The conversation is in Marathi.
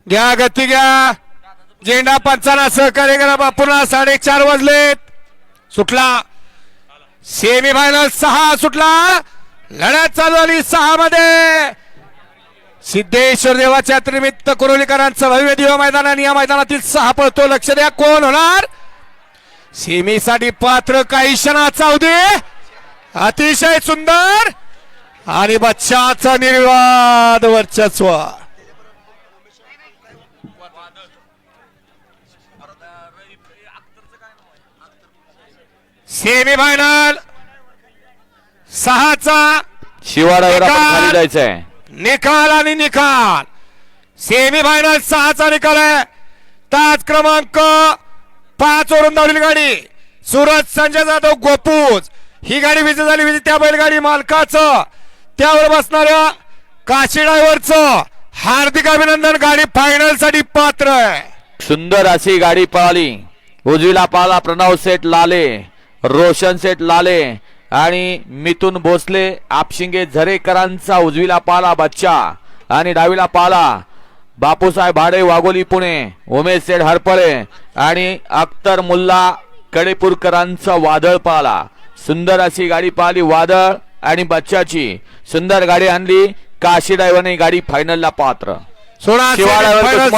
घ्या गती घ्या. झेंडा पंचांना सहकार्य करा. बापूंना 4:30 वाजलेत. सुटला सेमी फायनल 6 सुटला. लढत चालू झाली 6 मध्ये. सिद्धेश्वर देवाच्या यात्रेनिमित्त कुरोलीकरांचं भव्य दिव्य मैदान आणि या मैदानातील 6 पळतो. लक्ष द्या कोण होणार सेमीसाठी पात्र. काही क्षणाचा अवधी अतिशय सुंदर आणि बच्चाचा निर्वाद वर्चस्व. सेमी फायनल 6चा शिवाडावर आपण खाली जायचंय. निकाल आणि निकाल. सेमी फायनल 6चा निकाल आहे. तास क्रमांक 5 वरून धावलेली गाडी सूरज संजय जाधव गोपूज ही गाडी विजय झाली. विजय त्या बैलगाडी मालकाचं त्यावर बसणाऱ्या काशी ड्रायव्हरचं हार्दिक अभिनंदन. गाडी फायनल साठी पात्र आहे. सुंदर अशी गाडी पळाली. उजवीला पाला प्रणव सेठ लाले, रोशन सेठ लाले आणि मिथुन भोसले आपशिंगे झरेकरांचा उजवीला पाला बच्चा आणि डावीला पाला बापूसाहेब भाडे वाघोली पुणे, उमेश सेठ हरपळे आणि अख्तर मुल्ला कडेपूरकरांचा वादळ पाला. सुंदर अशी गाडी पाहिली. वादळ आणि बच्चाची सुंदर गाडी आणली. काशी ड्रायव्हरने गाडी फायनलला पात्र. सोळा शिवाडावर